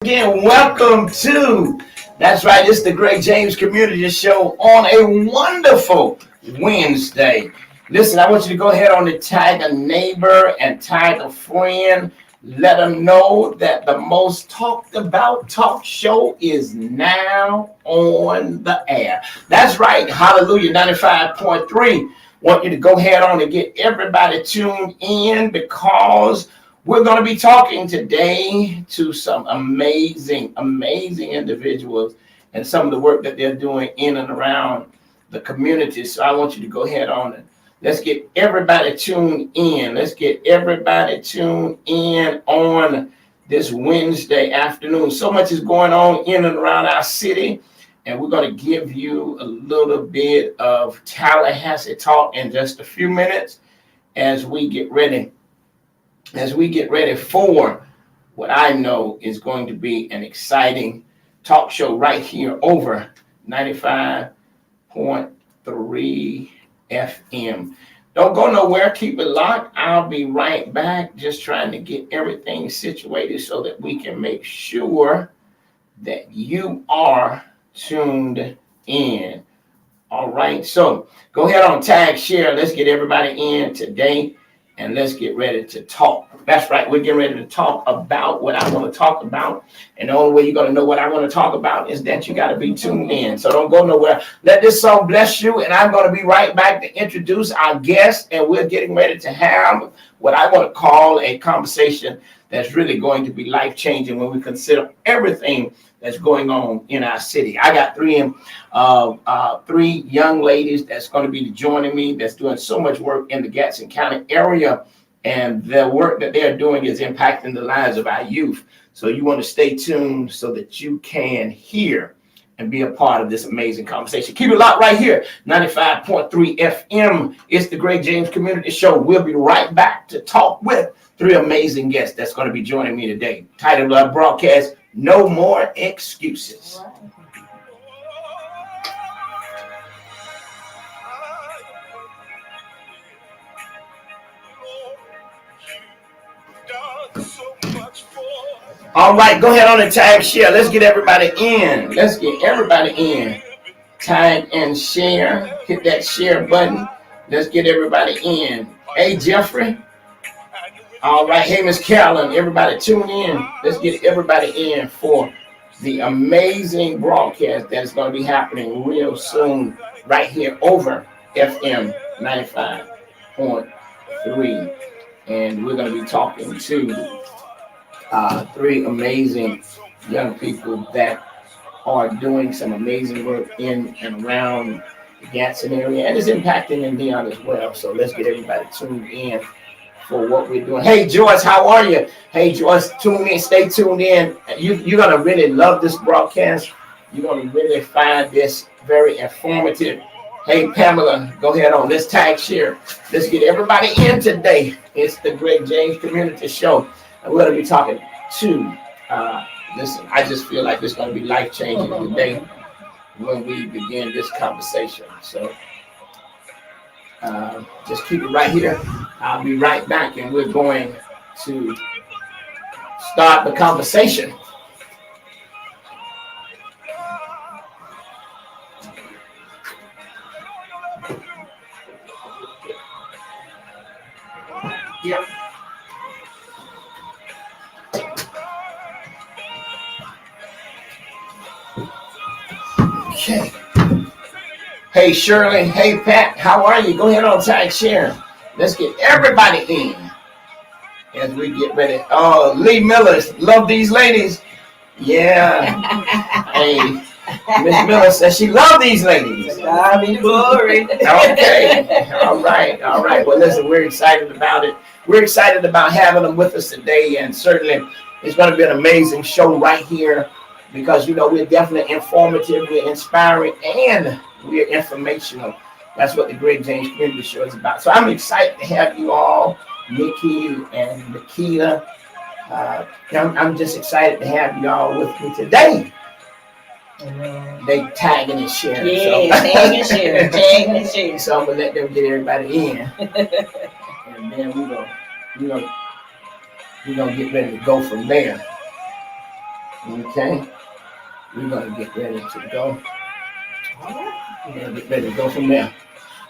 Again, welcome to that's right, it's the Greg James Community Show on a wonderful Wednesday. Listen, I want you to go ahead on and tag a neighbor and tag a friend. Let them know that the most talked about talk show is now on the air. That's right, hallelujah, 95.3. Want you to go ahead on and get everybody tuned in because we're going to be talking today to some amazing individuals and some of the work that they're doing in and around the community. So I want you to go ahead on and let's get everybody tuned in. Let's get everybody tuned in on this Wednesday afternoon. So much is going on in and around our city, and we're going to give you a little bit of Tallahassee talk in just a few minutes as we get ready for what I know is going to be an exciting talk show right here over 95.3 FM. Don't go nowhere. Keep it locked. I'll be right back, just trying to get everything situated so that we can make sure that you are tuned in. All right. So go ahead on tag share. Let's get everybody in today. And let's get ready to talk. That's right. We're getting ready to talk about what I want to talk about. And the only way you're going to know what I want to talk about is that you got to be tuned in. So don't go nowhere. Let this song bless you. And I'm going to be right back to introduce our guest. And we're getting ready to have what I want to call a conversation that's really going to be life-changing when we consider everything that's going on in our city. I got three young ladies that's going to be joining me that's doing so much work in the Gadsden County area, and the work that they're doing is impacting the lives of our youth. So you want to stay tuned so that you can hear and be a part of this amazing conversation. Keep it locked right here, 95.3 FM. It's the Greg James Community Show. We'll be right back to talk with three amazing guests that's going to be joining me today. Title of our broadcast, No More Excuses. All right, go ahead on and tag share. Let's get everybody in. Tag and share. Hit that share button. Let's get everybody in. Hey, Jeffrey. All right. Hey, Miss Carolyn. Everybody tune in. Let's get everybody in for the amazing broadcast that is going to be happening real soon right here over FM 95.3. And we're going to be talking to three amazing young people that are doing some amazing work in and around the Gadsden area, and it's impacting in Neon as well. So let's get everybody tuned in for what we're doing. Hey, Joyce, how are you? Hey, Joyce, tune in, stay tuned in. You're going to really love this broadcast. You're going to really find this very informative. Hey, Pamela, go ahead on. Let's tag share. Let's get everybody in today. It's the Greg James Community Show. And we're going to be talking to, listen, I just feel like it's going to be life-changing today when we begin this conversation. So just keep it right here. I'll be right back, and we're going to start the conversation. Yeah. Okay. Hey, Shirley. Hey, Pat. How are you? Go ahead on tag share. Let's get everybody in as we get ready. Oh, Lee Miller. Love these ladies. Yeah. Hey, Miss Miller says she loves these ladies. God be glory. Okay. All right. Well, listen, we're excited about it. We're excited about having them with us today, and certainly it's going to be an amazing show right here because, you know, we're definitely informative, we're inspiring, and we're informational. That's what the Greg James Community Show is about. So I'm excited to have you all, Nikki and Nikita. I'm just excited to have you all with me today. They tagging and sharing. Yeah, so. tagging and sharing. So I'm gonna let them get everybody in, and then we're gonna get ready to go from there. Okay, we're gonna get ready to go. All right, we're gonna get ready to go from there.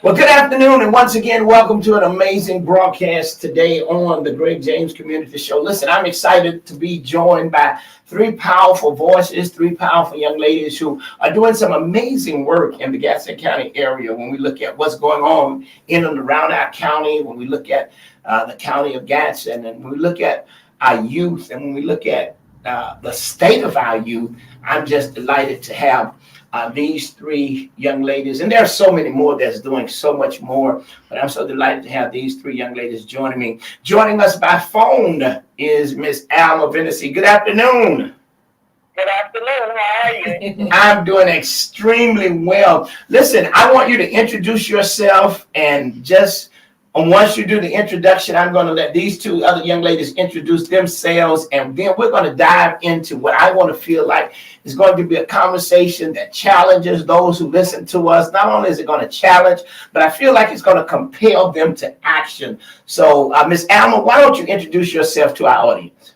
Well, good afternoon, and once again, welcome to an amazing broadcast today on the Greg James Community Show. Listen, I'm excited to be joined by three powerful voices, three powerful young ladies who are doing some amazing work in the Gaston County area when we look at what's going on in and around our county, when we look at the county of Gaston, and when we look at our youth, and when we look at the state of our youth. I'm just delighted to have these three young ladies, and there are so many more that's doing so much more, but I'm so delighted to have these three young ladies joining me. Joining us by phone is Miss Alma Venice. Good afternoon. Good afternoon. How are you? I'm doing extremely well. Listen, I want you to introduce yourself, and just once you do the introduction, I'm going to let these two other young ladies introduce themselves, and then we're going to dive into what I want to feel like is going to be a conversation that challenges those who listen to us. Not only is it going to challenge, but I feel like it's going to compel them to action. So, Miss Alma, why don't you introduce yourself to our audience?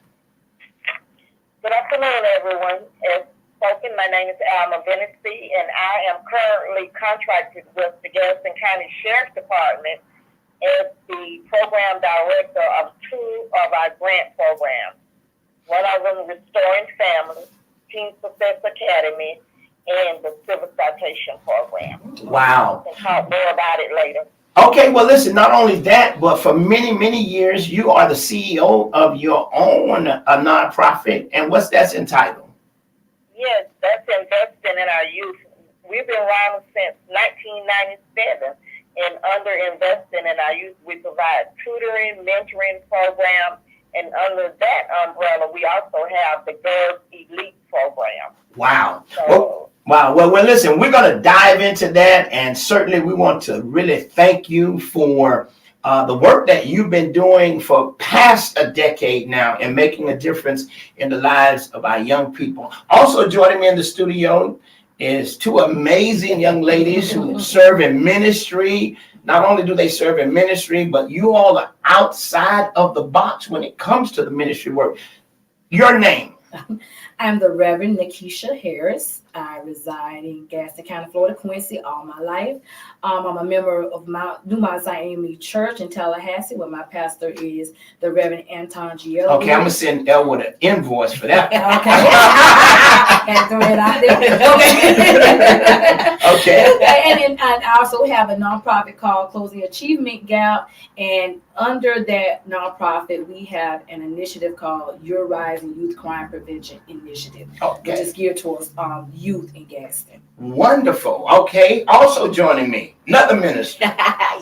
Good afternoon, everyone. As spoken, my name is Alma Venice, and I am currently contracted with the Gaston County Sheriff's Department as the program director of two of our grant programs. One of them, Restoring Families, Teen Success Academy, and the Civil Citation Program. Wow. We'll talk more about it later. Okay, well, listen, not only that, but for many, many years, you are the CEO of your own nonprofit. And what's that entitled? Yes, that's investing in our youth. We've been around since 1997. And under investing in our youth, we provide tutoring, mentoring programs. And under that umbrella, we also have the Girls Elite Program. Wow. Well, listen, we're going to dive into that. And certainly we want to really thank you for the work that you've been doing for past a decade now and making a difference in the lives of our young people. Also joining me in the studio is two amazing young ladies who serve in ministry. Not only do they serve in ministry, but you all are outside of the box when it comes to the ministry work. Your name? I'm the Reverend Nikisha Harris. I reside in Gaston County, Florida, Quincy, all my life. I'm a member of New Mount Zion AME Church in Tallahassee, where my pastor is the Reverend Anton Giello. Okay, I'm going to send Elwood an invoice for that. Okay. And throw it out there. Okay. And then I also have a nonprofit called Closing Achievement Gap. And under that nonprofit, we have an initiative called Your Rising Youth Crime Prevention Initiative, which is geared towards youth in Gaston. Wonderful. Okay. Also joining me, another minister.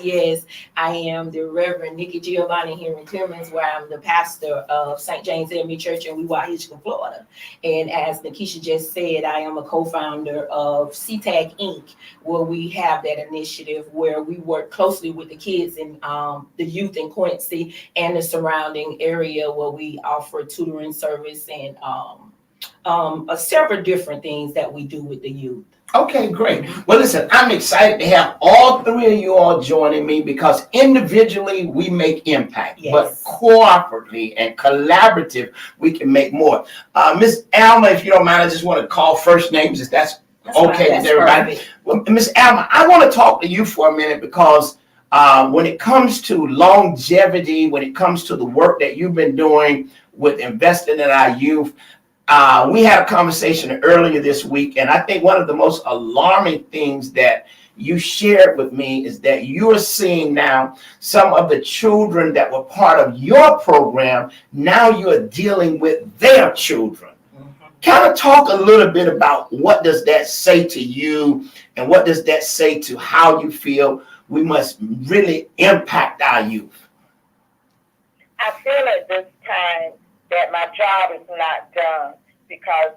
Yes, I am the Reverend Nikki Giovanni here in Clemens, where I'm the pastor of St. James AME Church in Weehawken, Florida. And as Nikisha just said, I am a co-founder of CTAG Inc., where we have that initiative where we work closely with the kids and the youth in Quincy and the surrounding area, where we offer tutoring service and several different things that we do with the youth. Okay, great. Well, listen, I'm excited to have all three of you all joining me because individually we make impact, yes, but cooperatively and collaborative we can make more. Miss Alma, if you don't mind, I just want to call first names if that's okay with everybody. Well, Miss Alma, I want to talk to you for a minute because when it comes to longevity, when it comes to the work that you've been doing with investing in our youth, we had a conversation earlier this week, and I think one of the most alarming things that you shared with me is that you're seeing now some of the children that were part of your program, now you're dealing with their children. Kind of talk a little bit about what does that say to you, and what does that say to how you feel we must really impact our youth? I feel at this time that my job is not done because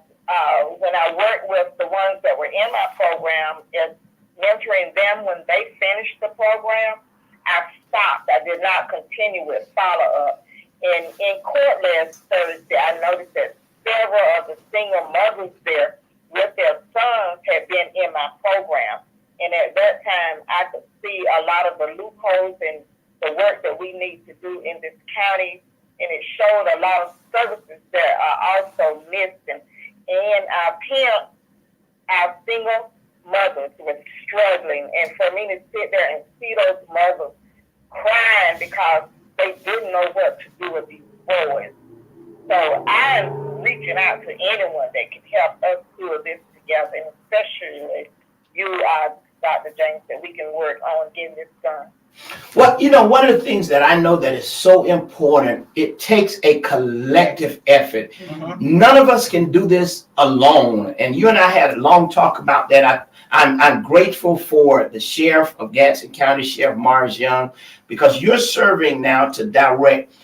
when I work with the ones that were in my program, is mentoring them when they finished the program, I stopped. I did not continue with follow-up. And in court last Thursday, I noticed that several of the single mothers there with their sons had been in my program. And at that time, I could see a lot of the loopholes and the work that we need to do in this county. And it showed a lot of services that are also missed. And and our parents, our single mothers were struggling. And for me to sit there and see those mothers crying because they didn't know what to do with these boys. So I'm reaching out to anyone that can help us do this together, and especially you, Dr. James, that we can work on getting this done. Well, you know, one of the things that I know that is so important, it takes a collective effort. None of us can do this alone. And you and I had a long talk about that. I'm grateful for the sheriff of Gadsden County, Sheriff Mars Young, because you're serving now to direct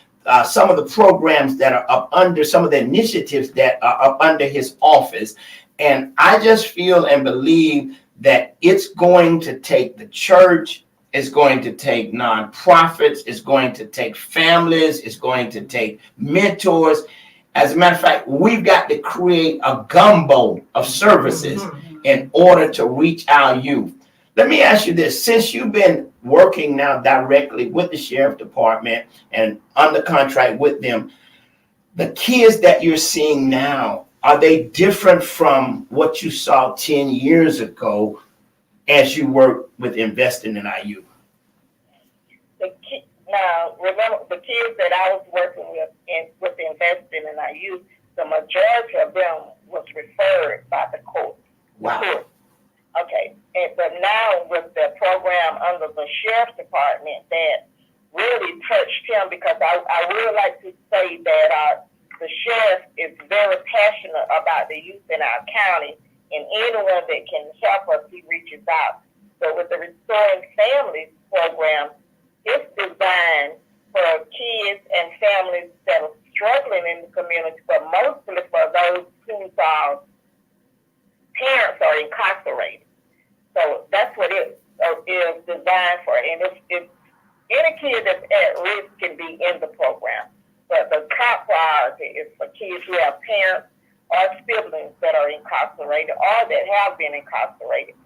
some of the programs that are up under, some of the initiatives that are up under his office. And I just feel and believe that it's going to take the church, it's going to take nonprofits, it's going to take families, it's going to take mentors. As a matter of fact, we've got to create a gumbo of services in order to reach our youth. Let me ask you this. Since you've been working now directly with the sheriff department and under contract with them, the kids that you're seeing now, are they different from what you saw 10 years ago as you work with investing in our youth? Now, remember, the kids that I was working with investing in our youth, the majority of them was referred by the court. Wow. Okay, but now with the program under the sheriff's department that really touched him, because I really like to say that the sheriff is very passionate about the youth in our county, and anyone that can help us, he reaches out. So with the Restoring Families program, it's designed for kids and families that are struggling in the community, but mostly for those whose parents are incarcerated. So that's what it is designed for. And if any kid that's at risk can be in the program. But the top priority is for kids who have parents or siblings that are incarcerated or that have been incarcerated.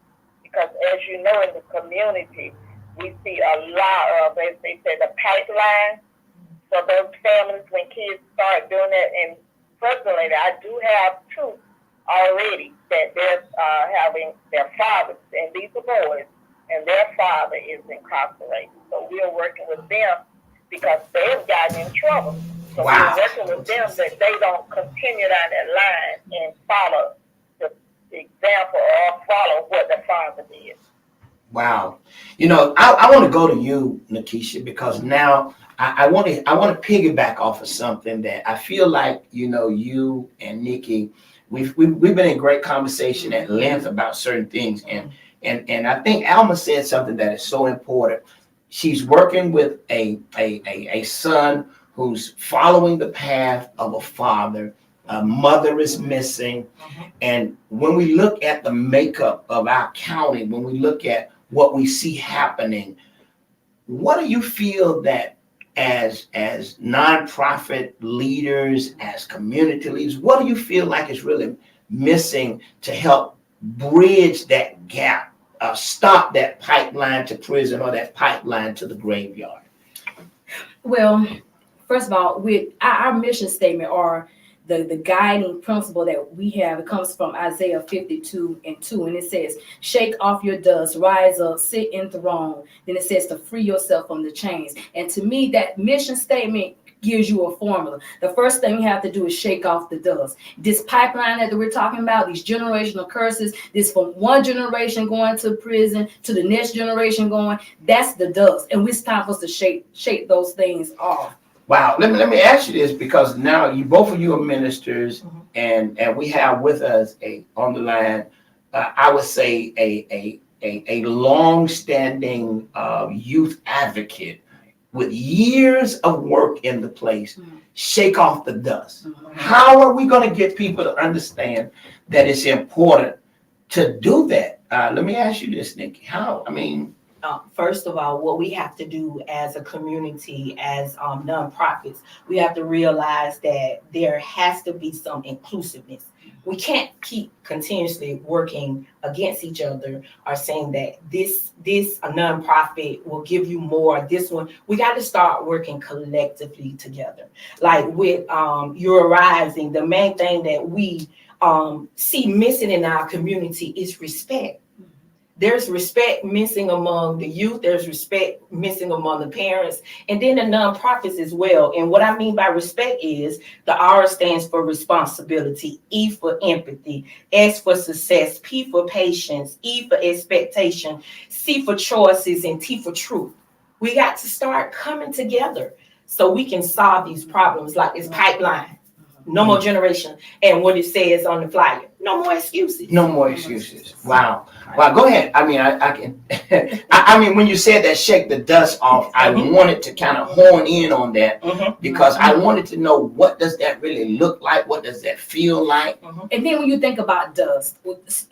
Because as you know, in the community, we see a lot of, as they say, the pipeline. So those families, when kids start doing that, and personally, I do have two already that they're having their fathers, and these are boys, and their father is incarcerated. So we are working with them because they've gotten in trouble. So Wow. we're working with them that they don't continue down that line and follow the example or follow what the father did. Wow. You know, I want to go to you, Nikisha, because now I want to piggyback off of something that I feel like, you know, you and Nikki, we've been in great conversation at length about certain things. And I think Alma said something that is so important. She's working with a son who's following the path of a father. A mother is missing. And when we look at the makeup of our county, when we look at what we see happening, what do you feel that as nonprofit leaders, as community leaders, what do you feel like is really missing to help bridge that gap, stop that pipeline to prison or that pipeline to the graveyard? Well, first of all, with our mission statement or the guiding principle that we have, it comes from Isaiah 52:2, and it says, shake off your dust, rise up, sit enthroned. Then it says to free yourself from the chains. And to me, that mission statement gives you a formula. The first thing you have to do is shake off the dust. This pipeline that we're talking about, these generational curses, this from one generation going to prison to the next generation going, that's the dust. And it's time for us to shake those things off. Wow. Let me ask you this, because now both of you are ministers, and we have with us on the line, I would say a long-standing youth advocate with years of work in the place. Shake off the dust. How are we going to get people to understand that it's important to do that? Let me ask you this, Nikki. How? I mean, first of all, what we have to do as a community, as nonprofits, we have to realize that there has to be some inclusiveness. We can't keep continuously working against each other or saying that this a nonprofit will give you more. This one, we got to start working collectively together. Like with You're Rising, the main thing that we see missing in our community is respect. There's respect missing among the youth. There's respect missing among the parents, and then the nonprofits as well. And what I mean by respect is the R stands for responsibility, E for empathy, S for success, P for patience, E for expectation, C for choices, and T for truth. We got to start coming together so we can solve these problems like this pipeline. No more generation. And what it says on the flyer, no more excuses. No more excuses. Wow. Wow. Go ahead. I mean, I can. I mean, when you said that, shake the dust off, I wanted to kind of hone in on that because I wanted to know, what does that really look like? What does that feel like? And then when you think about dust,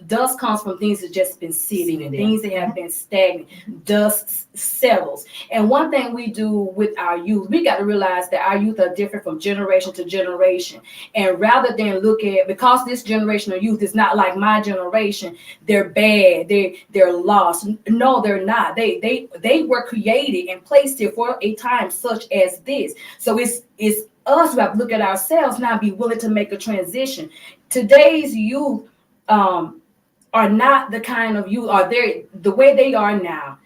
dust comes from things that just been sitting and things that have been stagnant. Dust settles. And one thing we do with our youth, we got to realize that our youth are different from generation to generation. And rather than look at, because this generation of youth is not like my generation, they're bad, they're lost. No, they're not. They were created and placed here for a time such as this. So it's us who have to look at ourselves now, be willing to make a transition. Today's youth are not the kind of youth, are they the way they are now.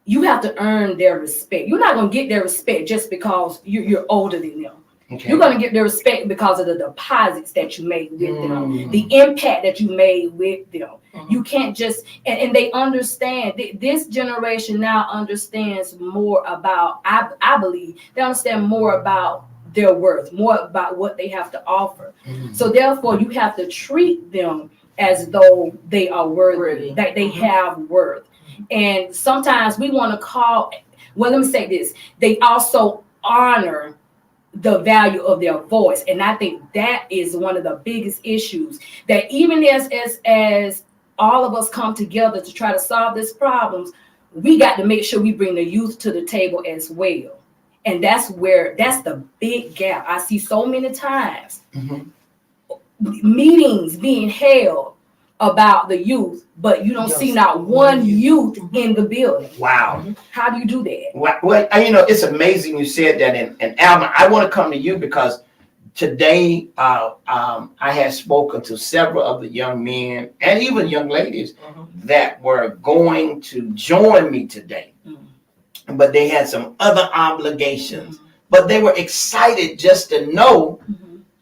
You have to earn their respect. You're not going to get their respect just because you're older than them. Okay. You're going to get their respect because of the deposits that you made with them, the impact that you made with them. You can't just, and they understand, this generation now understands more about, I believe, they understand more about their worth, more about what they have to offer. So therefore, you have to treat them as though they are worthy, that they have worth. And sometimes we want to call, well, let me say this, they also honor the value of their voice. And I think that is one of the biggest issues, that even as all of us come together to try to solve these problems, we got to make sure we bring the youth to the table as well. And that's the big gap. I see so many times meetings being held about the youth, but you don't see not one youth in the building. Wow. How do you do that? Well, it's amazing you said that. And Alma, I want to come to you because today I had spoken to several of the young men and even young ladies that were going to join me today, but they had some other obligations, but they were excited just to know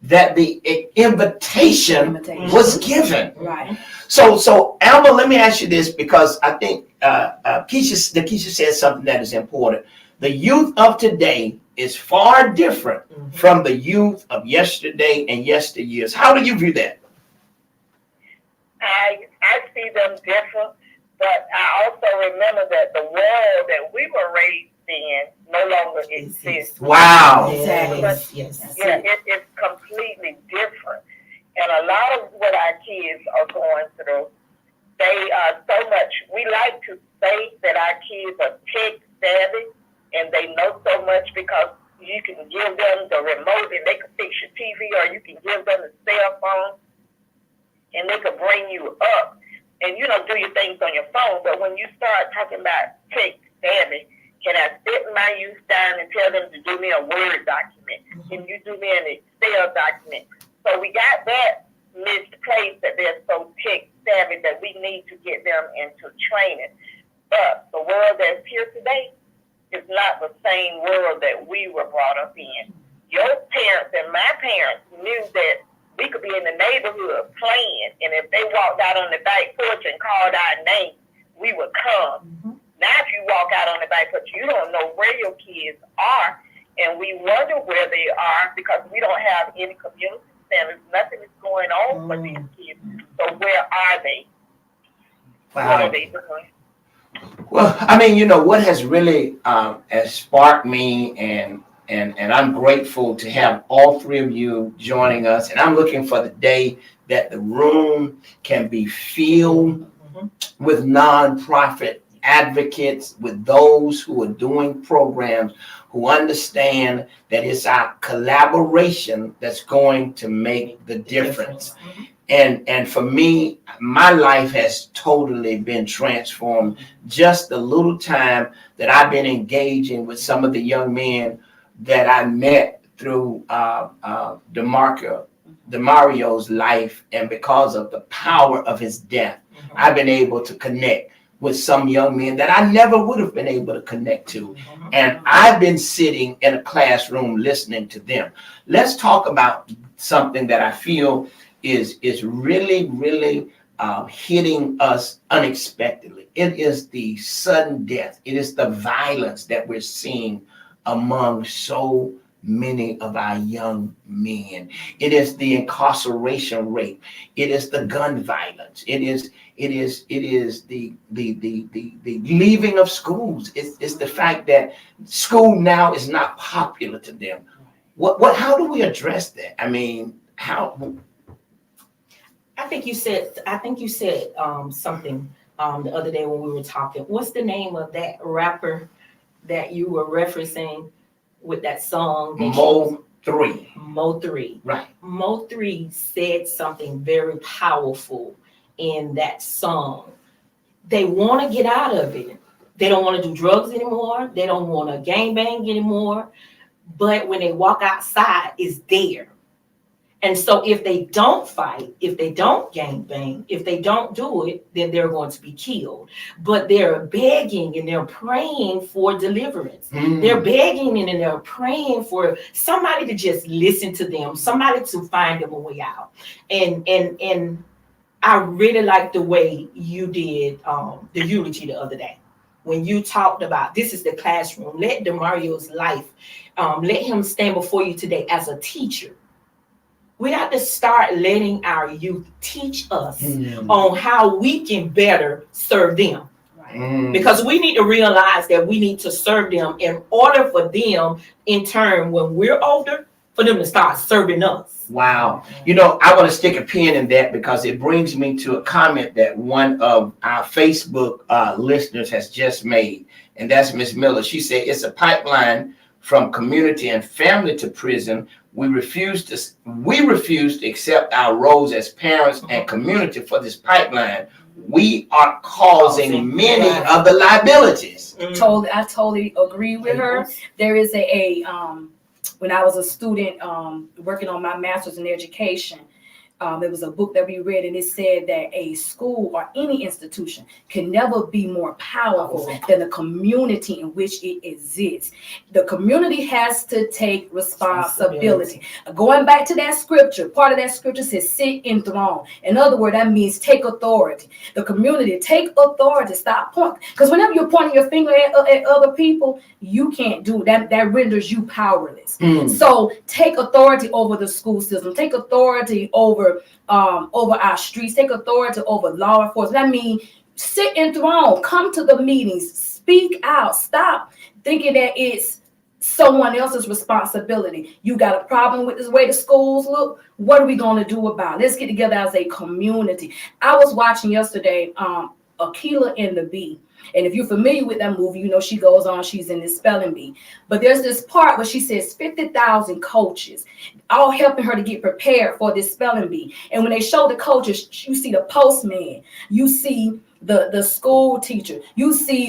that the invitation was given. Right. So Alma, let me ask you this, because I think Keisha said something that is important. The youth of today is far different from the youth of yesterday and yesteryears. How do you view that? I see them different, but I also remember that the world that we were raised in no longer exists. Wow. Exactly. Yes. Yeah, it's completely different. And a lot of what our kids are going through, they are so much, we like to say that our kids are tech savvy and they know so much because you can give them the remote and they can fix your TV, or you can give them a cell phone and they can bring you up and do your things on your phone. But when you start talking about tech savvy, can I sit my youth down and tell them to do me a Word document? Can you do me an Excel document? So we got that misplaced, that they're so tech savvy that we need to get them into training. But the world that's here today is not the same world that we were brought up in. Your parents and my parents knew that we could be in the neighborhood playing, and if they walked out on the back porch and called our name, we would come. Now, if you walk out on the back porch, you don't know where your kids are, and we wonder where they are because we don't have any community centers. Nothing is going on for these kids. So where are they? Wow. What are they doing? Well, I mean, what has really has sparked me, and I'm grateful to have all three of you joining us, and I'm looking for the day that the room can be filled with nonprofit advocates, with those who are doing programs, who understand that it's our collaboration that's going to make the difference. And for me, my life has totally been transformed. Just the little time that I've been engaging with some of the young men that I met through DeMarca DeMario's life, and because of the power of his death, I've been able to connect with some young men that I never would have been able to connect to. And I've been sitting in a classroom listening to them. Let's talk about something that I feel is really, really hitting us unexpectedly. It is the sudden death. It is the violence that we're seeing among so many of our young men. It is the incarceration rate. It is the gun violence. It is the leaving of schools. It's the fact that school now is not popular to them. How do we address that? I mean, how? I think you said something the other day when we were talking. What's the name of that rapper that you were referencing with that song? Mo3. Mo3. Right. Mo3 said something very powerful in that song. They want to get out of it. They don't want to do drugs anymore. They don't want to gangbang anymore. But when they walk outside, it's there. And so if they don't fight, if they don't gangbang, if they don't do it, then they're going to be killed. But they're begging and they're praying for deliverance. They're begging and they're praying for somebody to just listen to them, somebody to find them a way out. And I really like the way you did the eulogy the other day. When you talked about this is the classroom, let DeMario's life, let him stand before you today as a teacher. We have to start letting our youth teach us on how we can better serve them. Because we need to realize that we need to serve them in order for them, in turn, when we're older, for them to start serving us. Wow. You know, I want to stick a pin in that because it brings me to a comment that one of our Facebook listeners has just made. And that's Miss Miller. She said, it's a pipeline from community and family to prison. We refuse to accept our roles as parents and community for this pipeline. We are causing many of the liabilities. I totally agree with her. There is when I was a student working on my master's in education, there was a book that we read, and it said that a school or any institution can never be more powerful than the community in which it exists. The community has to take responsibility. Going back to that scripture, part of that scripture says sit enthroned. In other words, that means take authority. The community take authority. Stop pointing. Because whenever you're pointing your finger at other people, you can't do that. That renders you powerless. So take authority over the school system. Take authority over our streets. Take authority over law enforcement. I mean, sit enthroned. Come to the meetings. Speak out. Stop thinking that it's someone else's responsibility. You got a problem with this way the schools look? What are we going to do about it? Let's get together as a community. I was watching yesterday Akeelah and the Bee. And if you're familiar with that movie, you know she goes on, she's in this spelling bee. But there's this part where she says 50,000 coaches, all helping her to get prepared for this spelling bee. And when they show the coaches, you see the postman, you see the school teacher, you see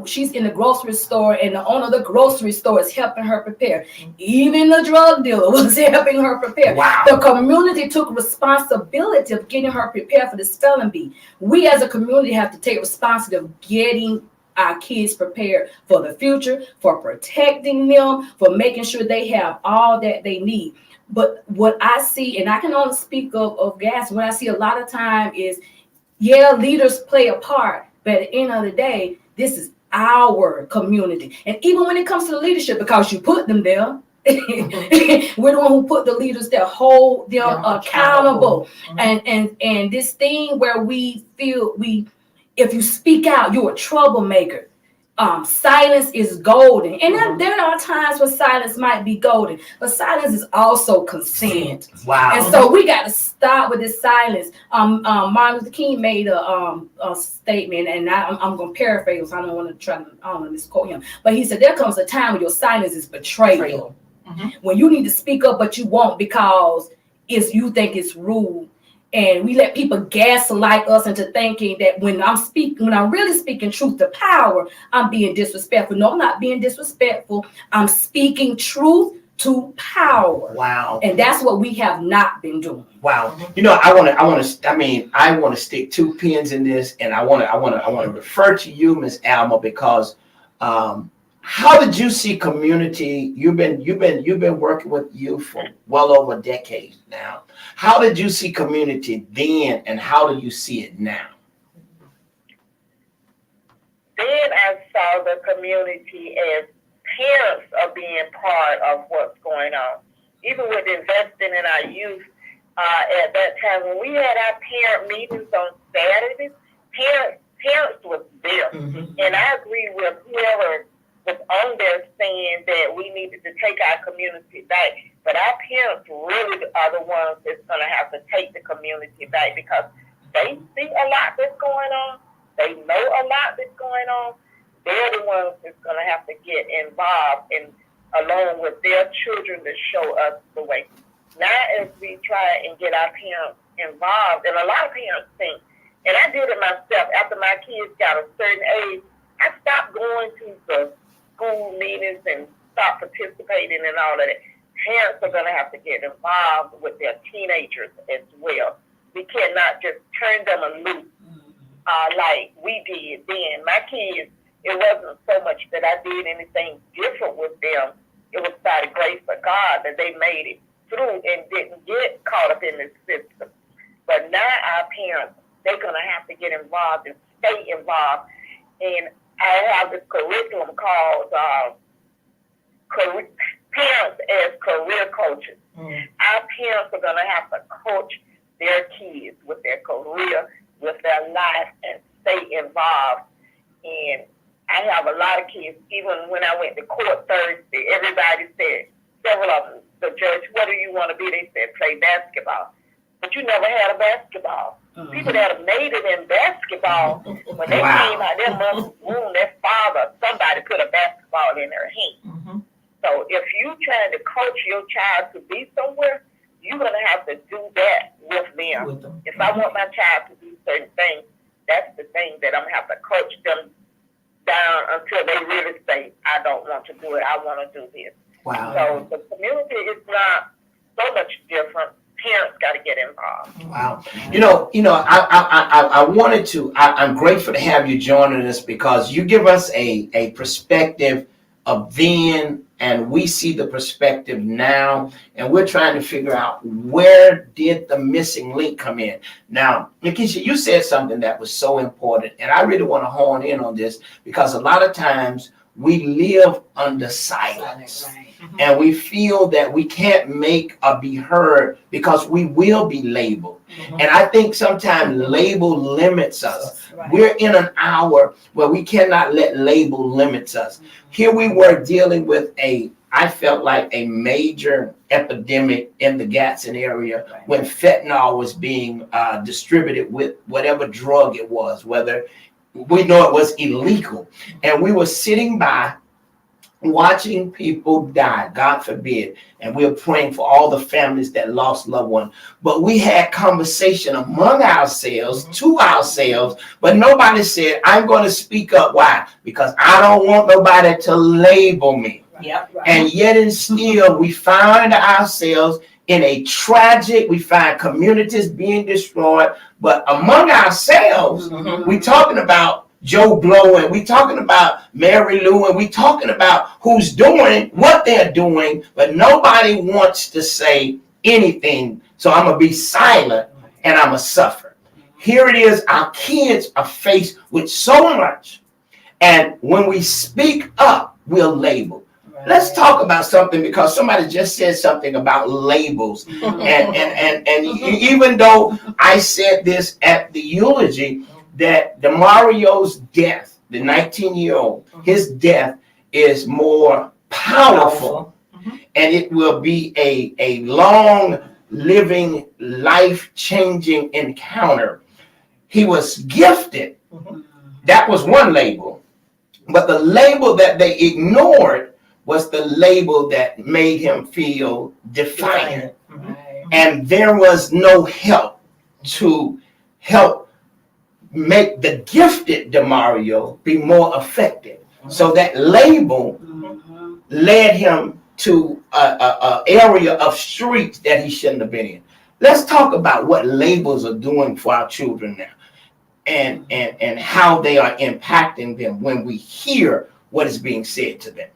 she's in the grocery store, and the owner of the grocery store is helping her prepare. Even the drug dealer was helping her prepare. Wow. The community took responsibility of getting her prepared for the spelling bee. We as a community have to take responsibility of getting our kids prepared for the future, for protecting them, for making sure they have all that they need. But what I see, and I can only speak of gas, what I see a lot of time is, yeah, leaders play a part, but at the end of the day, this is our community. And even when it comes to the leadership, because you put them there, we're the one who put the leaders there, hold them accountable. And this thing where we feel if you speak out, you're a troublemaker. Silence is golden. And there are times when silence might be golden, but silence is also consent. Wow. And so we got to stop with this silence. Martin Luther King made a statement, and I'm going to paraphrase. I don't want to misquote him. But he said, there comes a time when your silence is betrayal. When you need to speak up, but you won't because you think it's rude. And we let people gaslight us into thinking that when I'm really speaking truth to power, I'm being disrespectful. No, I'm not being disrespectful. I'm speaking truth to power. Wow. And that's what we have not been doing. Wow. You know, I want to stick 2 pins in this, and I want to refer to you, Miss Alma, because how did you see community? You've been working with youth for well over a decade now. How did you see community then, and how do you see it now? Then I saw the community as parents are being part of what's going on. Even with investing in our youth, at that time when we had our parent meetings on Saturdays, parents was there. Mm-hmm. And I agree with whoever was on there saying that we needed to take our community back. But our parents really are the ones that's going to have to take the community back, because they see a lot that's going on. They know a lot that's going on. They're the ones that's going to have to get involved, and along with their children, to show us the way. Now, as we try and get our parents involved, and a lot of parents think, and I did it myself, after my kids got a certain age, I stopped going to the school meetings and stopped participating in all of that. Parents are going to have to get involved with their teenagers as well. We cannot just turn them loose like we did then. My kids, it wasn't so much that I did anything different with them. It was by the grace of God that they made it through and didn't get caught up in this system. But now our parents, they're going to have to get involved and stay involved. And I have this curriculum called Parents as Career Coaches. Our parents are going to have to coach their kids with their career, with their life, and stay involved. And I have a lot of kids, even when I went to court Thursday, everybody said, several of them, the judge, what do you want to be? They said, play basketball. But you never had a basketball. People that have made it in basketball, when they came out their mother's womb, their father, somebody put a basketball in their hand. So if you trying to coach your child to be somewhere, you're going to have to do that with them. If I want my child to do certain things, that's the thing that I'm going to have to coach them down until they really say, I don't want to do it. I want to do this. Wow. So the community is not so much different. Parents got to get involved. Wow. I wanted to, I'm grateful to have you joining us, because you give us a perspective of then, and we see the perspective now, and we're trying to figure out where did the missing link come in. Now, Nikisha, you said something that was so important, and I really want to hone in on this, because a lot of times we live under silence. And we feel that we can't make or be heard because we will be labeled. And I think sometimes label limits us. We're in an hour where we cannot let label limits us. Here we were dealing with I felt like a major epidemic in the Gadsden area when fentanyl was being distributed with whatever drug it was, whether we know it was illegal. And we were sitting by watching people die, God forbid, and we're praying for all the families that lost loved ones. But we had conversation among ourselves, to ourselves, but nobody said, I'm going to speak up. Why? Because I don't want nobody to label me. And yet and still, we find ourselves in a tragic, we find communities being destroyed, but among ourselves, we're talking about Joe Blow, and we talking about Mary Lou, and we talking about who's doing what they're doing, but nobody wants to say anything. So I'm going to be silent and I'm going to suffer. Here it is. Our kids are faced with so much. And when we speak up, we're labeled. Let's talk about something, because somebody just said something about labels. And even though I said this at the eulogy, that DeMario's death, the 19-year-old, his death is more powerful, and it will be a long living, life-changing encounter. He was gifted. That was one label. But the label that they ignored was the label that made him feel defiant. And there was no help to help make the gifted DeMario be more effective. So that label led him to a area of streets that he shouldn't have been in. Let's talk about what labels are doing for our children now, and how they are impacting them when we hear what is being said to them.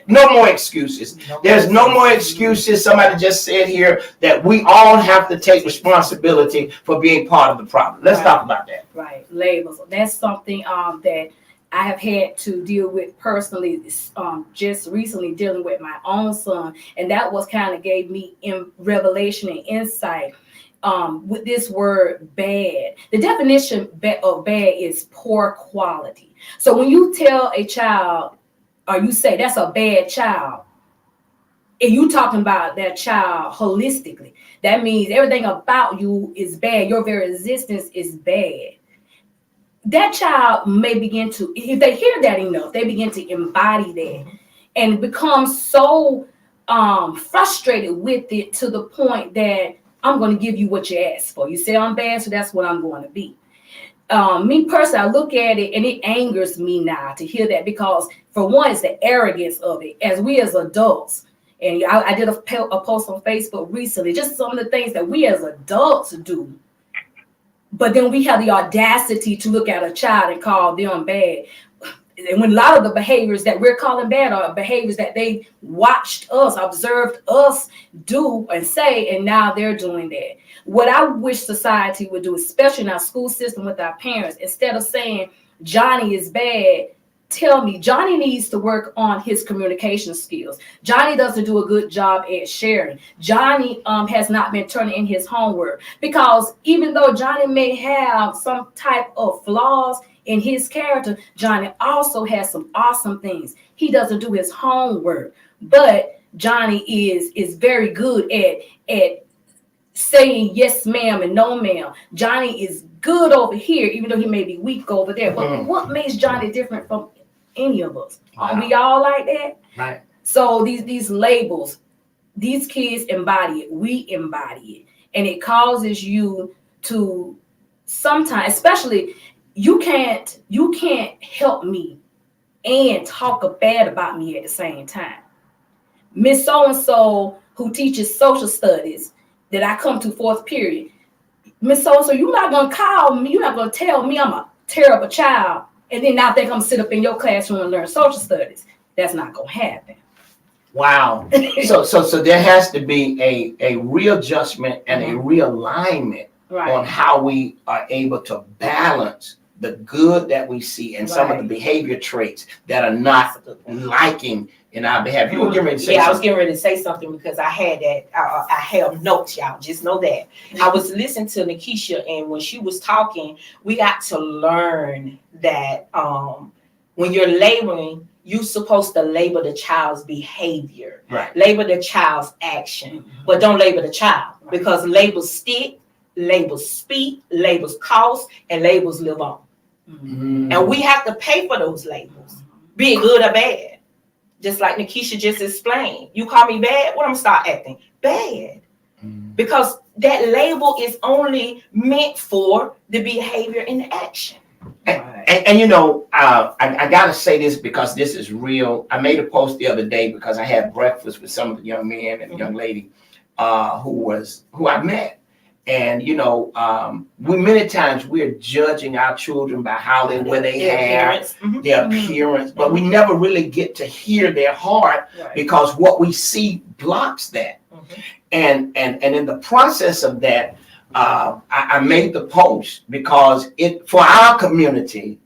No more excuses. There's no more excuses. Somebody just said here that we all have to take responsibility for being part of the problem. Let's talk about that. Right, labels. That's something that I have had to deal with personally, just recently dealing with my own son, and that was kind of gave me revelation and insight with this word bad. The definition of bad is poor quality. So when you tell a child, or you say that's a bad child, and you talking about that child holistically, that means everything about you is bad. Your very existence is bad. That child may begin to, if they hear that enough, they begin to embody that and become so frustrated with it to the point that I'm going to give you what you asked for. You say I'm bad, so that's what I'm going to be. Me personally, I look at it and it angers me now to hear that, because for one, it's the arrogance of it. As we as adults, and I did a post on Facebook recently, just some of the things that we as adults do, but then we have the audacity to look at a child and call them bad. And when a lot of the behaviors that we're calling bad are behaviors that they watched us, observed us do and say, and now they're doing that. What I wish society would do, especially in our school system with our parents, instead of saying Johnny is bad, tell me Johnny needs to work on his communication skills. Johnny doesn't do a good job at sharing. Johnny has not been turning in his homework, because even though Johnny may have some type of flaws in his character, Johnny also has some awesome things. He doesn't do his homework, but Johnny is very good at saying yes ma'am and no ma'am. Johnny is good over here, even though he may be weak over there. But what makes Johnny different from any of us? Wow. Are we all like that? Right. So these labels, these kids embody it. We embody it. And it causes you to sometimes, especially, you can't help me and talk bad about me at the same time. Miss So-and-so who teaches social studies that I come to fourth period, Miss So-and-so, you're not going to call me, you're not going to tell me I'm a terrible child, and then now think I'm going to sit up in your classroom and learn social studies. That's not going to happen. Wow. So there has to be a readjustment and a realignment on how we are able to balance the good that we see and some of the behavior traits that are not liking in our behavior. You were getting ready to say something. I was getting ready to say something because I had that. I have notes, y'all. Just know that. I was listening to Nikisha, and when she was talking, we got to learn that when you're labeling, you're supposed to label the child's behavior, label the child's action, but don't label the child, because labels stick, labels speak, labels cost, and labels live on. And we have to pay for those labels, be it good or bad. Just like Nikisha just explained. You call me bad, what I'm gonna start acting bad. Because that label is only meant for the behavior and the action. And you know, I gotta say this because this is real. I made a post the other day because I had breakfast with some of the young men and a young lady who I met. And you know, we many times we're judging our children by how they wear their hair, their appearance, but we never really get to hear their heart because what we see blocks that. And in the process of that, I made the post because for our community,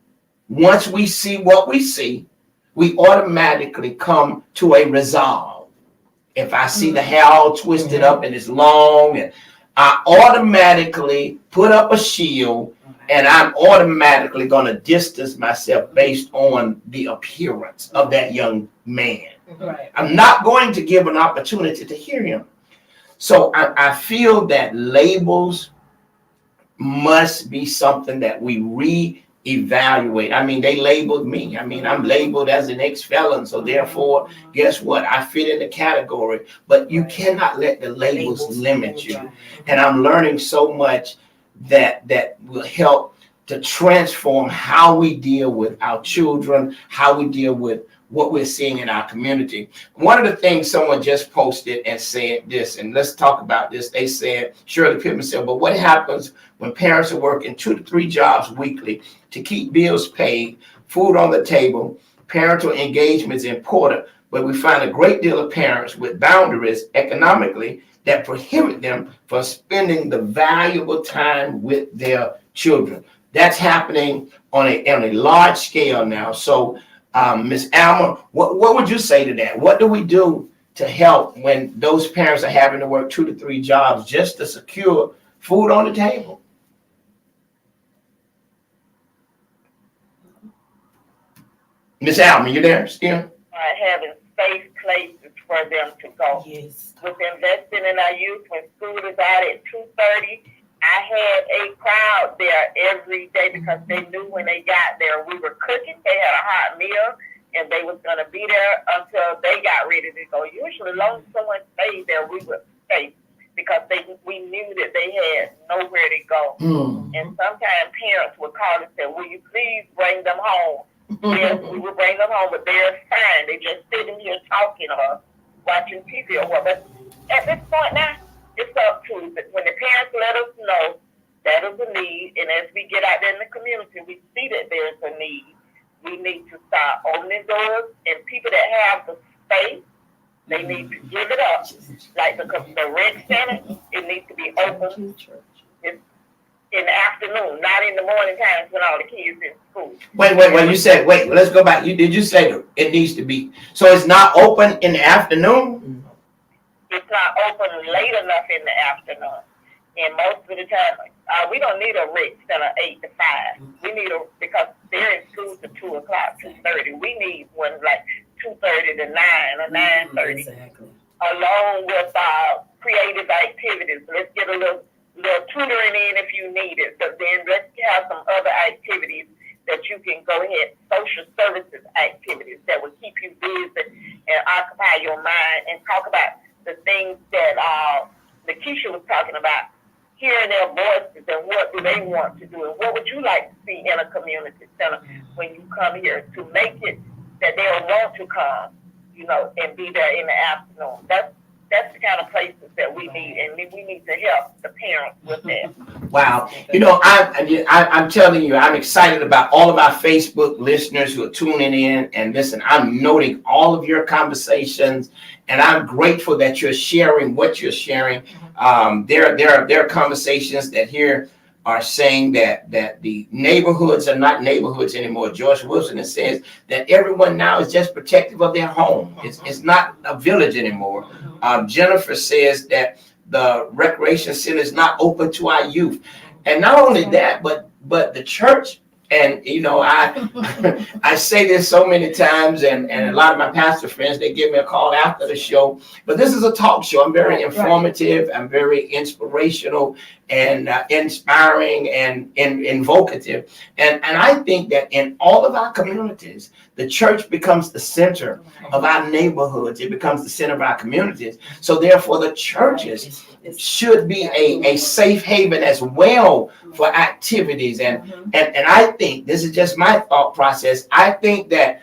once we see what we see, we automatically come to a resolve. If I see the hair all twisted up and it's long, and I automatically put up a shield, and I'm automatically going to distance myself based on the appearance of that young man. I'm not going to give an opportunity to hear him. So I feel that labels must be something that we reevaluate. I mean, they labeled me. I mean, I'm labeled as an ex-felon. So therefore, guess what? I fit in the category. But you cannot let the labels limit you. And I'm learning so much that will help to transform how we deal with our children, how we deal with what we're seeing in our community. One of the things someone just posted and said this, and let's talk about this. They said, Shirley Pittman said, but what happens when parents are working 2 to 3 jobs weekly to keep bills paid, food on the table? Parental engagement is important, but we find a great deal of parents with boundaries economically that prohibit them from spending the valuable time with their children. That's happening on a large scale now. So, Ms. Alma, what would you say to that? What do we do to help when those parents are having to work 2 to 3 jobs just to secure food on the table? Ms. Alma, you there still? Having safe places for them to go. Yes. With investing in our youth when school is out at 2:30, I had a crowd there every day because they knew when they got there we were cooking. They had a hot meal and they was going to be there until they got ready to go. Usually, as long as someone stayed there, we were safe because we knew that they had nowhere to go. And sometimes parents would call and say, will you please bring them home? Yes, we would bring them home, but they're fine. They just sitting here talking or watching TV or what. But at this point now, it's up to when the parents let us know that is a need, and as we get out there in the community, we see that there's a need. We need to start opening doors, and people that have the space, they need to give it up. Like the rec center, it needs to be open in the afternoon, not in the morning times when all the kids in school. Wait, you said, let's go back. Did you say it needs to be, so it's not open in the afternoon? It's not open late enough in the afternoon. And most of the time, we don't need a rec center 8 to 5. We need because they're in school to 2 o'clock, 2:30. We need one like 2:30 to 9 or 9:30. Exactly. Along with creative activities. Let's get a little tutoring in if you need it. But then let's have some other activities that you can go ahead, social services activities that will keep you busy and occupy your mind and talk about the things that Keisha was talking about, hearing their voices and what do they want to do and what would you like to see in a community center when you come here to make it that they'll want to come, and be there in the afternoon. That's the kind of places that we need, and we need to help the parents with that. Wow. I'm telling you, I'm excited about all of our Facebook listeners who are tuning in. And listen, I'm noting all of your conversations, and I'm grateful that you're sharing what you're sharing. There are conversations that here are saying that the neighborhoods are not neighborhoods anymore. George Wilson says that everyone now is just protective of their home. It's not a village anymore. Jennifer says that the recreation center is not open to our youth. And not only that, but the church, and I say this so many times, and a lot of my pastor friends, they give me a call after the show, but this is a talk show. I'm very informative, I'm very inspirational and inspiring and invocative. And I think that in all of our communities, the church becomes the center of our neighborhoods. It becomes the center of our communities. So therefore, the churches should be a safe haven as well for activities. And I think, this is just my thought process, I think that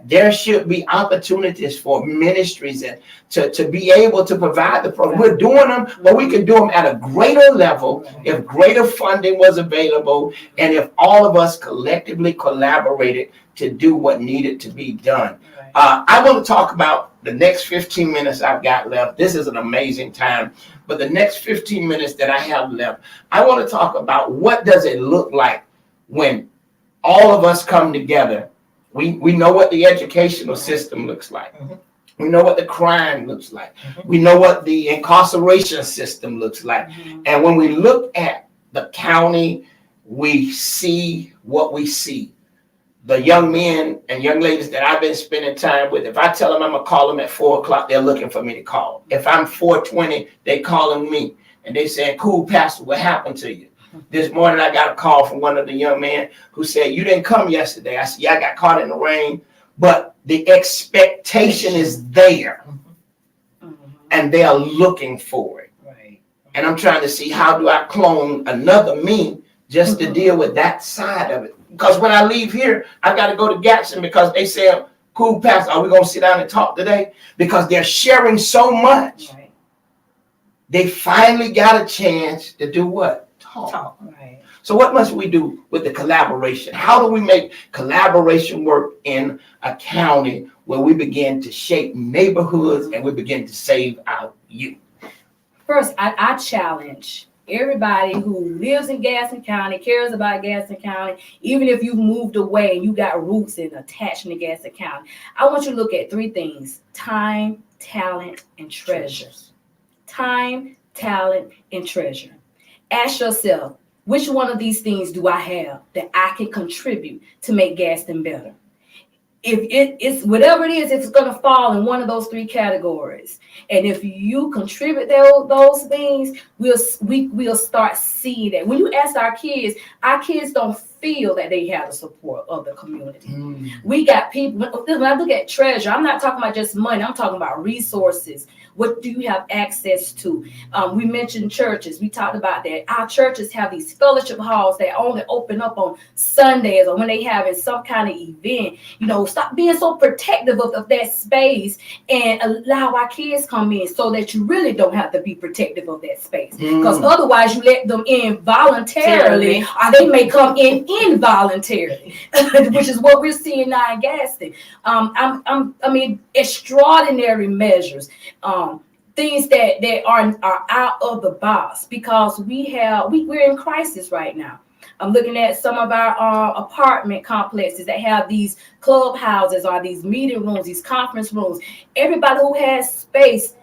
there should be opportunities for ministries and to be able to provide the program. We're doing them, but we can do them at a greater level if greater funding was available and if all of us collectively collaborated to do what needed to be done. I want to talk about the next 15 minutes I've got left. This is an amazing time, but the next 15 minutes that I have left, I want to talk about what does it look like when all of us come together. We know what the educational system looks like. We know what the crime looks like. We know what the incarceration system looks like. And when we look at the county, we see what we see. The young men and young ladies that I've been spending time with, if I tell them I'm going to call them at 4 o'clock, they're looking for me to call. If I'm 4:20, they calling me. And they saying, cool, Pastor, what happened to you? This morning, I got a call from one of the young men who said, you didn't come yesterday. I said, yeah, I got caught in the rain, but the expectation is there and they are looking for it. And I'm trying to see, how do I clone another me just to deal with that side of it? Because when I leave here, I got to go to Gadsden because they say cool, Pastor, are we going to sit down and talk today? Because they're sharing so much. Right. They finally got a chance to do what? Talk. Right. So what must we do with the collaboration? How do we make collaboration work in a county where we begin to shape neighborhoods and we begin to save our youth? First, I challenge everybody who lives in Gaston County, cares about Gaston County, even if you've moved away and you got roots and attached to Gaston County. I want you to look at three things: time, talent, and treasure. Time, talent, and treasure. Ask yourself, which one of these things do I have that I can contribute to make Gaston better? If it's whatever it is, it's going to fall in one of those three categories. And if you contribute those things, we'll start seeing that. When you ask our kids don't feel that they have the support of the community. We got people, when I look at treasure, I'm not talking about just money, I'm talking about resources. What do you have access to? We mentioned churches. We talked about that. Our churches have these fellowship halls that only open up on Sundays or when they have some kind of event. Stop being so protective of that space and allow our kids come in so that you really don't have to be protective of that space. Because otherwise you let them in voluntarily or they may come in involuntarily, which is what we're seeing now in Gaston. Extraordinary measures. Things that are out of the box because we're in crisis right now. I'm looking at some of our apartment complexes that have these clubhouses or these meeting rooms, these conference rooms. Everybody who has space,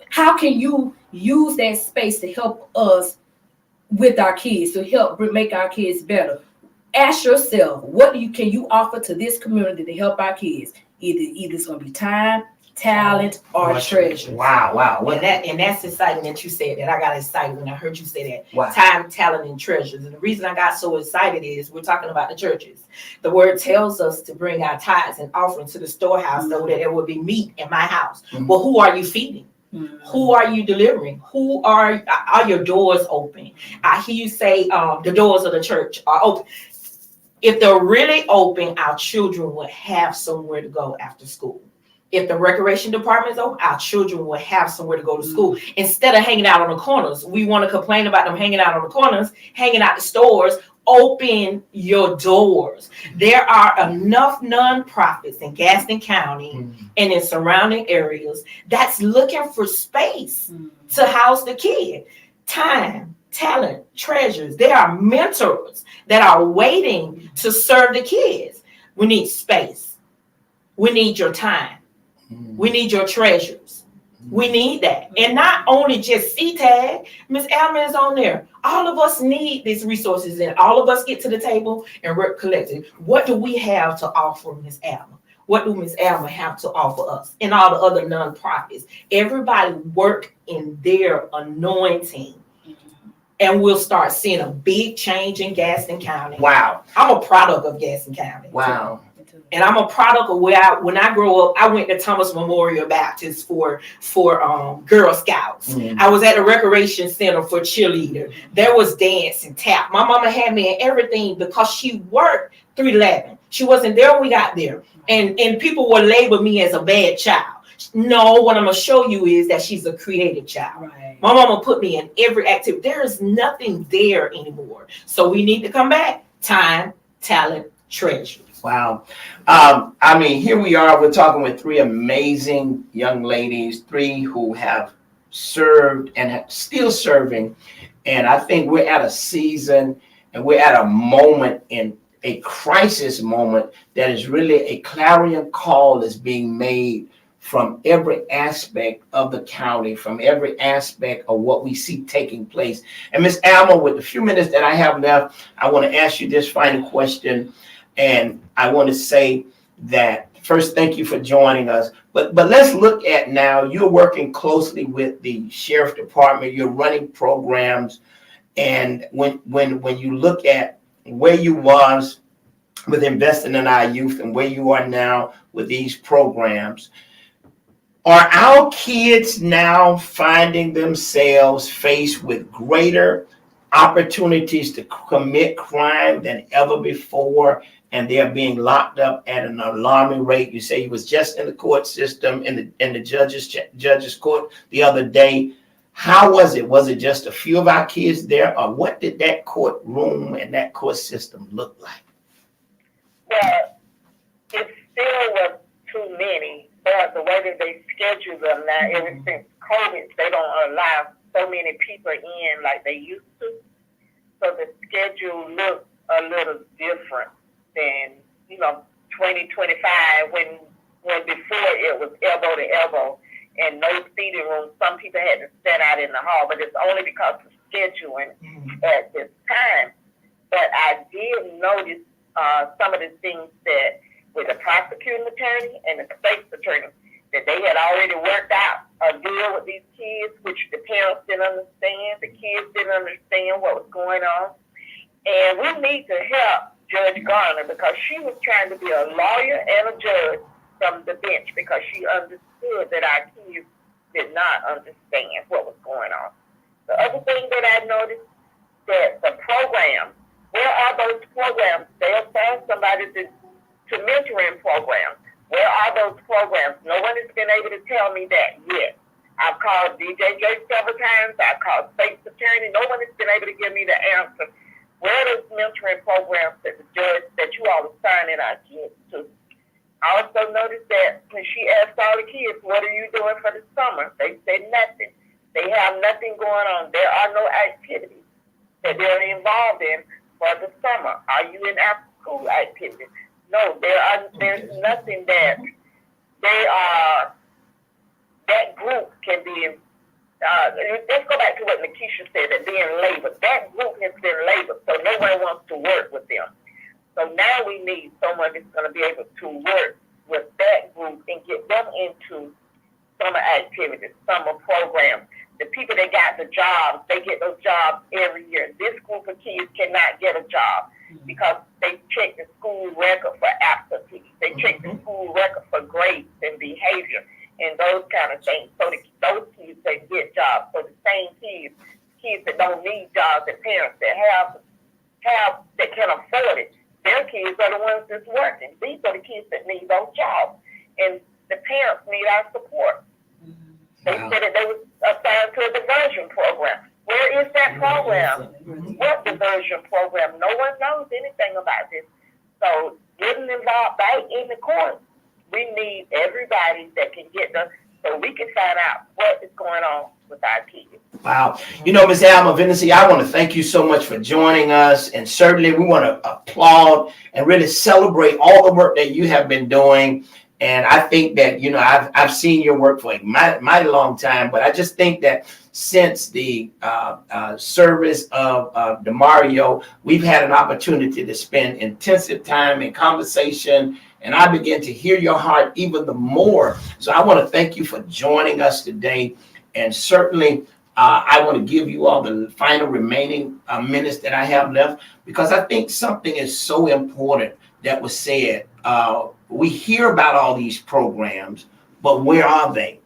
how can you use that space to help us with our kids, to help make our kids better? Ask yourself, what can you offer to this community to help our kids? Either it's going to be time, talent, or treasure. Wow. And that's exciting that you said that. I got excited when I heard you say that. Wow. Time, talent, and treasures. And the reason I got so excited is we're talking about the churches. The word tells us to bring our tithes and offerings to the storehouse so that there will be meat in my house. Well, who are you feeding? Who are you delivering? Are your doors open? I hear you say the doors of the church are open. If they're really open, our children will have somewhere to go after school. If the recreation department is open, our children will have somewhere to go to school. Instead of hanging out on the corners, we want to complain about them hanging out on the corners, hanging out the stores. Open your doors. There are enough nonprofits in Gaston County and in surrounding areas that's looking for space to house the kid. Time, talent, treasures. There are mentors that are waiting to serve the kids. We need space. We need your time. We need your treasures. We need that. And not only just CTAG, Ms. Alma is on there. All of us need these resources and all of us get to the table and work collectively. What do we have to offer Ms. Alma? What do Ms. Alma have to offer us and all the other nonprofits? Everybody work in their anointing. And we'll start seeing a big change in Gaston County. Wow. I'm a product of Gaston County. Wow. And I'm a product of when I grew up, I went to Thomas Memorial Baptist for Girl Scouts. I was at a recreation center for cheerleader. There was dance and tap. My mama had me in everything because she worked 311. She wasn't there when we got there. And people would label me as a bad child. No, what I'm going to show you is that she's a creative child. Right. My mama put me in every activity. There is nothing there anymore. So we need to come back. Time, talent, treasure. Wow. Here we are. We're talking with three amazing young ladies, three who have served and are still serving. And I think we're at a season and we're at a moment in a crisis moment that is really a clarion call is being made from every aspect of the county, from every aspect of what we see taking place. And Ms. Alma, with the few minutes that I have left, I want to ask you this final question. And I want to say that first, thank you for joining us. But let's look at now, you're working closely with the sheriff department, you're running programs. And when you look at where you was with investing in our youth and where you are now with these programs, are our kids now finding themselves faced with greater opportunities to commit crime than ever before? and they're being locked up at an alarming rate. You say he was just in the court system, in the judge's court the other day. How was it? Was it just a few of our kids there, or what did that courtroom and that court system look like? Well, it still was too many, but the way that they schedule them now, ever since COVID, they don't allow so many people in like they used to. So the schedule looks a little different than, 2025 when before it was elbow to elbow and no seating room. Some people had to stand out in the hall, but it's only because of scheduling at this time. But I did notice some of the things that with the prosecuting attorney and the state's attorney, that they had already worked out a deal with these kids, which the parents didn't understand, the kids didn't understand what was going on. And we need to help Judge Garner because she was trying to be a lawyer and a judge from the bench because she understood that our kids did not understand what was going on. The other thing that I noticed, that the programs, where are those programs? They'll find somebody to mentor in programs. Where are those programs? No one has been able to tell me that yet. I've called DJJ several times. I've called state's attorney. No one has been able to give me the answer. Where are those mentoring programs that the judge, that you all are signing our kids to? I also noticed that when she asked all the kids, what are you doing for the summer? They said nothing. They have nothing going on. There are no activities that they're involved in for the summer. Are you in after school activities? No, there's nothing that that group can be in. Let's go back to what Nikisha said, that being labeled. That group has been labeled, so no one wants to work with them. So now we need someone that's going to be able to work with that group and get them into summer activities, summer programs. The people that got the jobs, they get those jobs every year. This group of kids cannot get a job because they check the school record for absentees. They check the school record for grades and behavior and those kind of things. So those kids that get jobs, so the same kids that don't need jobs, and parents that have that can afford it, their kids are the ones that's working. These are the kids that need those jobs, and the parents need our support. They said that they was assigned to a diversion program. Where is that program? What diversion program? No one knows anything about this. So getting involved back in the court, we need everybody that can get them so we can find out what is going on with our kids. Wow. Ms. Alma Vinici, I want to thank you so much for joining us. And certainly we want to applaud and really celebrate all the work that you have been doing. And I think that, I've seen your work for a mighty long time, but I just think that since the service of DeMario, we've had an opportunity to spend intensive time in conversation, and I begin to hear your heart even the more. So I want to thank you for joining us today. And certainly, I want to give you all the final remaining minutes that I have left, because I think something is so important that was said. We hear about all these programs, but where are they?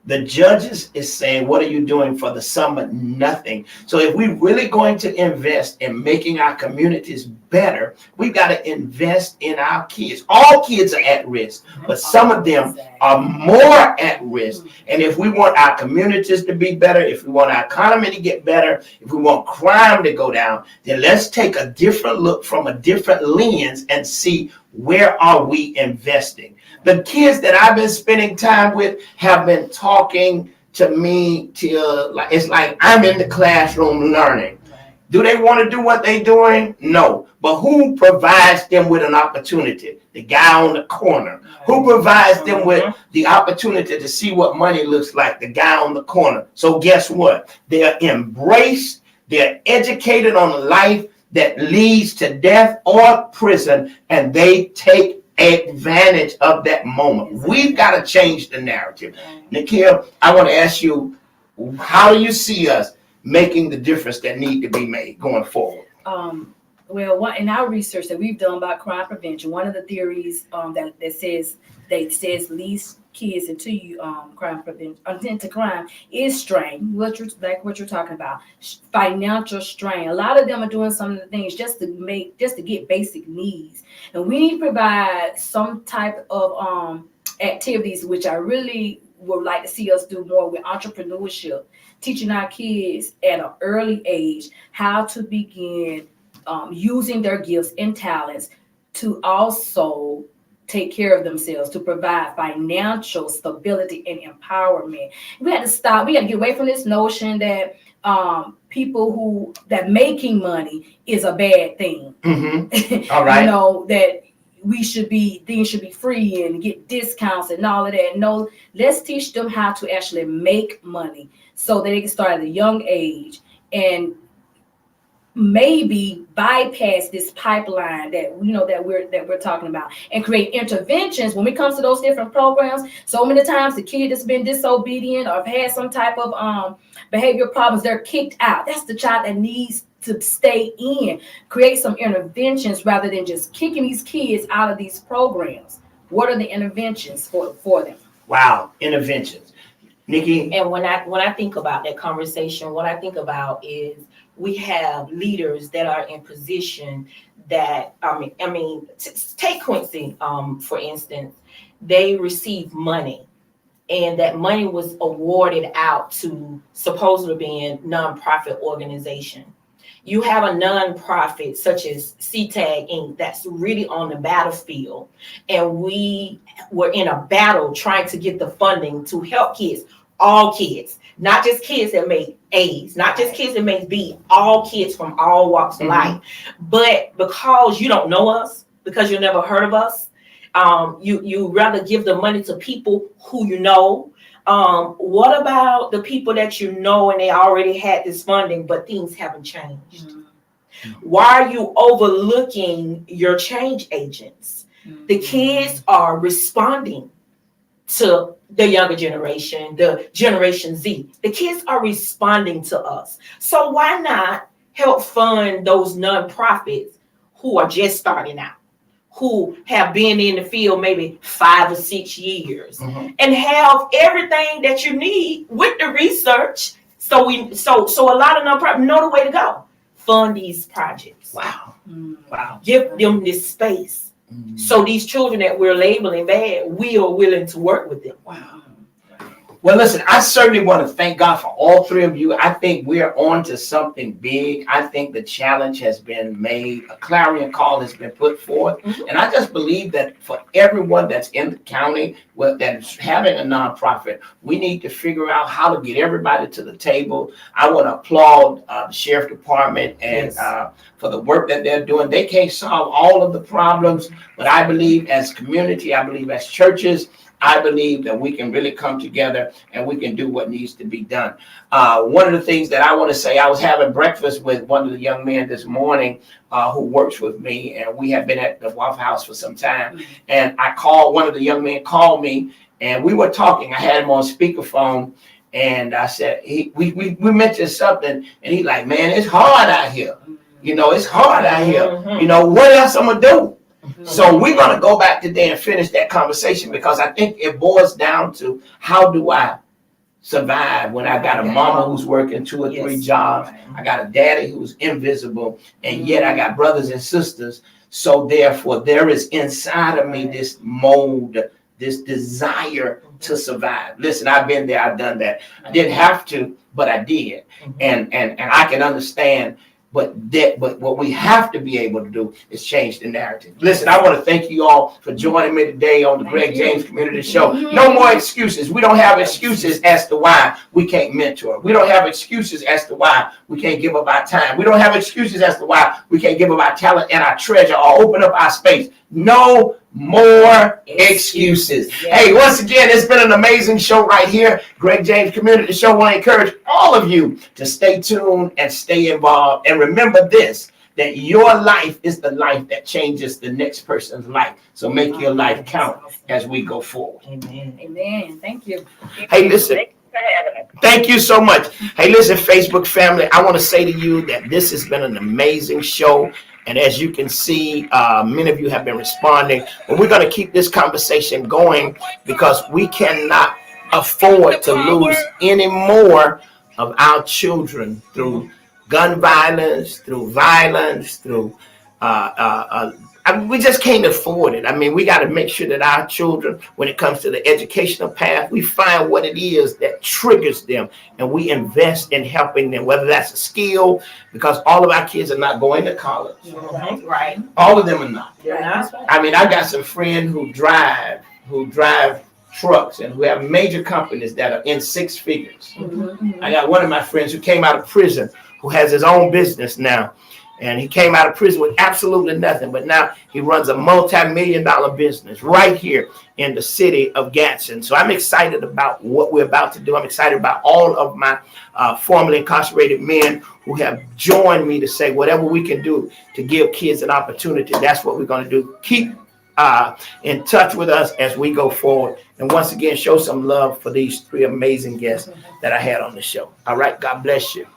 The judges is saying, what are you doing for the summer? Nothing. So if we're really going to invest in making our communities better, we've got to invest in our kids. All kids are at risk, but some of them are more at risk. And if we want our communities to be better, if we want our economy to get better, if we want crime to go down, then let's take a different look from a different lens and see, where are we investing? The kids that I've been spending time with have been talking to me till it's like I'm in the classroom learning. Do they want to do what they're doing? No. But who provides them with an opportunity? The guy on the corner. Who provides them with the opportunity to see what money looks like? The guy on the corner. So guess what? They're embraced. They're educated on a life that leads to death or prison, and they take advantage of that moment. We've got to change the narrative. Nikhil, I want to ask you, how do you see us making the difference that need to be made going forward? Well, in our research that we've done about crime prevention, one of the theories that says least kids into crime prevention, into crime, is strain. What you're talking about, financial strain. A lot of them are doing some of the things just to get basic needs, and we need to provide some type of activities, which I really would like to see us do more with entrepreneurship, teaching our kids at an early age how to begin using their gifts and talents to also take care of themselves, to provide financial stability and empowerment. We got to get away from this notion that people that making money is a bad thing. Mm-hmm. All right. That things should be free and get discounts and all of that. No, let's teach them how to actually make money so that they can start at a young age and maybe bypass this pipeline that we're talking about, and create interventions when it comes to those different programs. So many times the kid that's been disobedient or had some type of behavior problems, they're kicked out. That's the child that needs to stay in. Create some interventions rather than just kicking these kids out of these programs. What are the interventions for them? Wow, interventions. Nikki? And when I think about that conversation, what I think about is we have leaders that are in position that, take Quincy, for instance. They receive money, and that money was awarded out to supposedly being nonprofit organization. You have a nonprofit such as CTAG Inc. that's really on the battlefield, and we were in a battle trying to get the funding to help kids, all kids, not just kids that make A's, not just kids that make B, all kids from all walks of life. But because you don't know us, because you never heard of us, you rather give the money to people who you know. What about the people that you know and they already had this funding, but things haven't changed? Why are you overlooking your change agents? The kids are responding to the younger generation, the Generation Z. The kids are responding to us. So why not help fund those nonprofits who are just starting out, who have been in the field maybe 5 or 6 years, and have everything that you need with the research. So a lot of nonprofits know the way to go. Fund these projects. Wow. Wow. Give them this space. So these children that we're labeling bad, we are willing to work with them. Wow. Well, listen, I certainly want to thank God for all three of you. I think we're on to something big. I think the challenge has been made. A clarion call has been put forth. And I just believe that for everyone that's in the county that's having a nonprofit, we need to figure out how to get everybody to the table. I want to applaud the Sheriff Department and for the work that they're doing. They can't solve all of the problems, but I believe as community, I believe as churches, I believe that we can really come together and we can do what needs to be done. One of the things that I want to say, I was having breakfast with one of the young men this morning who works with me, and we have been at the Waffle House for some time. And one of the young men called me, and we were talking. I had him on speakerphone, and I said, we mentioned something, and he's like, man, it's hard out here. It's hard out here. What else I'm going to do? So we're going to go back today and finish that conversation, because I think it boils down to, how do I survive when I got a mama who's working 2 or 3 jobs? I got a daddy who's invisible, and yet I got brothers and sisters. So therefore, there is inside of me this mold, this desire to survive. Listen, I've been there. I've done that. I didn't have to, but I did. And I can understand. But what we have to be able to do is change the narrative. Listen, I want to thank you all for joining me today on the Greg James Community Show. No more excuses. We don't have excuses as to why we can't mentor. We don't have excuses as to why we can't give up our time. We don't have excuses as to why we can't give up our talent and our treasure or open up our space. No more excuses. Hey, once again, it's been an amazing show right here. Greg James Community Show. I want to encourage all of you to stay tuned and stay involved. And remember this, that your life is the life that changes the next person's life. So make your life count as we go forward. Amen. Amen. Thank you. Hey, listen. Thank you so much. Hey, listen, Facebook family, I want to say to you that this has been an amazing show. And as you can see, many of you have been responding. But we're going to keep this conversation going because we cannot afford to lose any more of our children through gun violence, through violence, through we just can't afford it. I mean, we got to make sure that our children, when it comes to the educational path, we find what it is that triggers them and we invest in helping them, whether that's a skill, because all of our kids are not going to college. Right. All of them are not. They're not. I mean, I got some friends who drive trucks and who have major companies that are in six figures. I got one of my friends who came out of prison who has his own business now. And he came out of prison with absolutely nothing, but now he runs a multi-million-dollar business right here in the city of Gadsden. So I'm excited about what we're about to do. I'm excited about all of my formerly incarcerated men who have joined me to say whatever we can do to give kids an opportunity. That's what we're going to do. Keep in touch with us as we go forward. And once again, show some love for these three amazing guests that I had on the show. All right. God bless you.